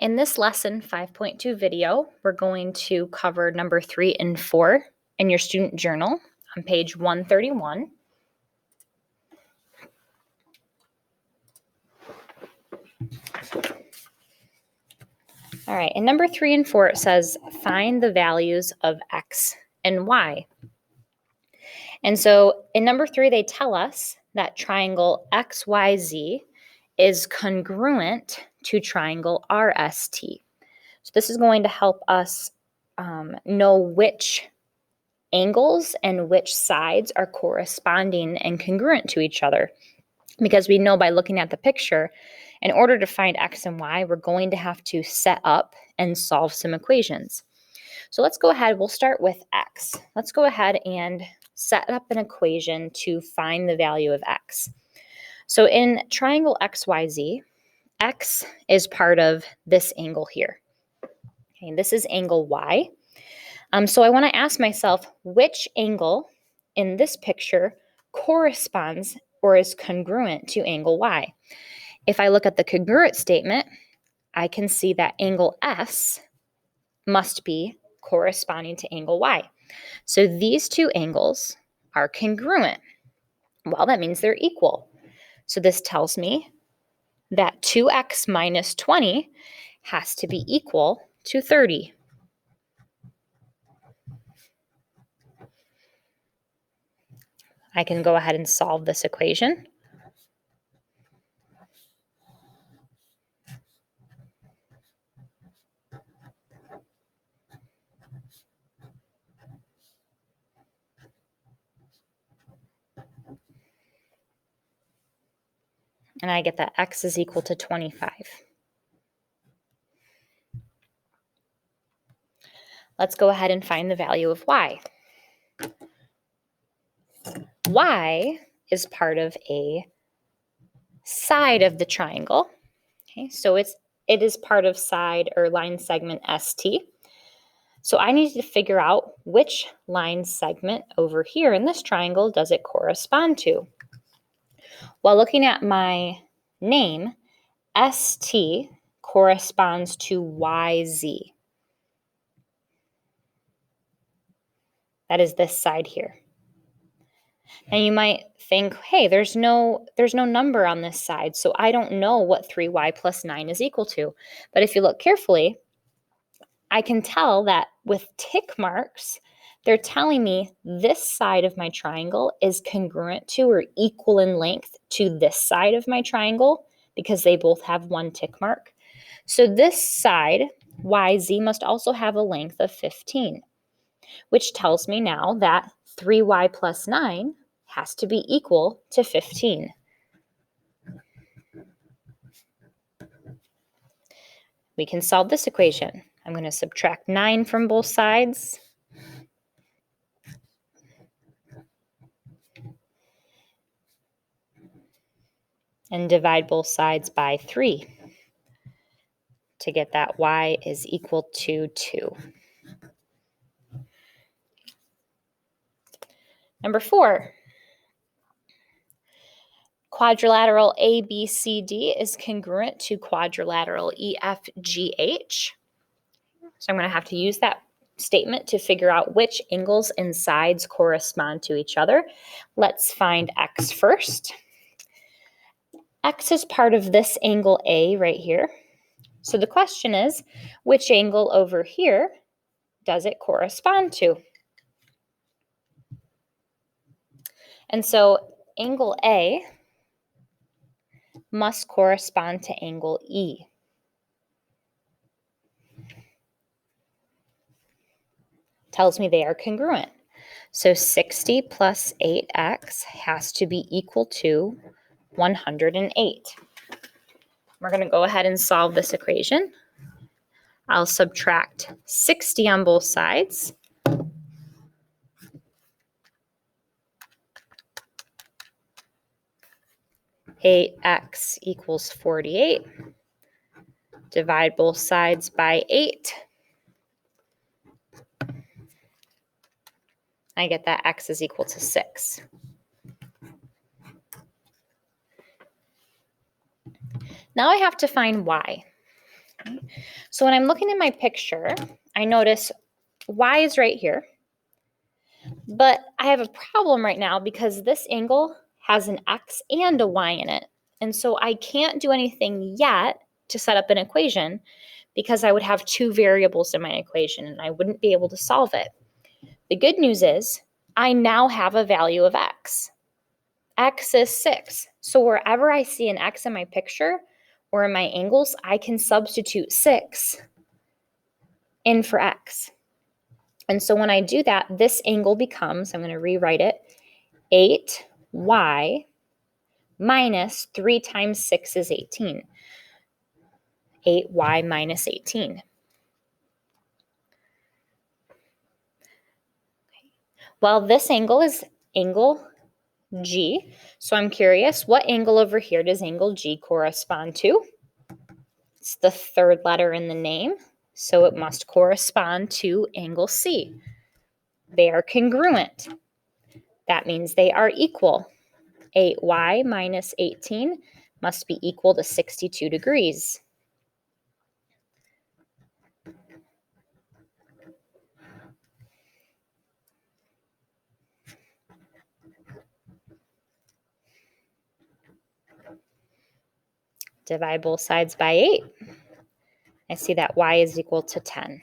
In this lesson 5.2 video, we're going to cover number 3 and 4 in your student journal on page 131. All right, in number 3 and 4, it says, find the values of x and y. And so in number 3, they tell us that triangle XYZ is congruent to triangle RST. So this is going to help us know which angles and which sides are corresponding and congruent to each other. Because we know by looking at the picture, in order to find x and y, we're going to have to set up and solve some equations. So let's go ahead, we'll start with x. Let's go ahead and set up an equation to find the value of x. So in triangle XYZ, x is part of this angle here. Okay, this is angle y. So I want to ask myself, which angle in this picture corresponds or is congruent to angle y? If I look at the congruent statement, I can see that angle S must be corresponding to angle y. So these two angles are congruent. Well, that means they're equal. So this tells me that 2x minus 20 has to be equal to 30. I can go ahead and solve this equation. And I get that x is equal to 25. Let's go ahead and find the value of y. Y is part of a side of the triangle. Okay, so it is part of side or line segment ST. So I need to figure out which line segment over here in this triangle does it correspond to. While looking at my name, ST corresponds to YZ. That is this side here. And you might think, hey, there's no number on this side, so I don't know what 3y plus 9 is equal to. But if you look carefully, I can tell that with tick marks, they're telling me this side of my triangle is congruent to or equal in length to this side of my triangle because they both have one tick mark. So this side, YZ, must also have a length of 15, which tells me now that 3y plus 9 has to be equal to 15. We can solve this equation. I'm going to subtract 9 from both sides. And divide both sides by 3 to get that y is equal to 2. Number 4, quadrilateral ABCD is congruent to quadrilateral EFGH. So I'm going to have to use that statement to figure out which angles and sides correspond to each other. Let's find x first. X is part of this angle A right here. So the question is, which angle over here does it correspond to? And so angle A must correspond to angle E. Tells me they are congruent. So 60 plus 8x has to be equal to 108. We're going to go ahead and solve this equation. I'll subtract 60 on both sides. X equals 48. Divide both sides by 8. I get that x is equal to 6. Now I have to find y. Okay. So when I'm looking at my picture, I notice y is right here. But I have a problem right now because this angle has an x and a y in it. And so I can't do anything yet to set up an equation because I would have two variables in my equation and I wouldn't be able to solve it. The good news is I now have a value of x. X is 6. So wherever I see an x in my picture or in my angles, I can substitute 6 in for x. And so when I do that, this angle becomes, I'm going to rewrite it, 8y minus 3 times 6 is 18. 8y minus 18. Well, this angle is angle G. So I'm curious, what angle over here does angle G correspond to? It's the third letter in the name, so it must correspond to angle C. They are congruent. That means they are equal. 8y minus 18 must be equal to 62 degrees. Divide both sides by 8. I see that y is equal to 10.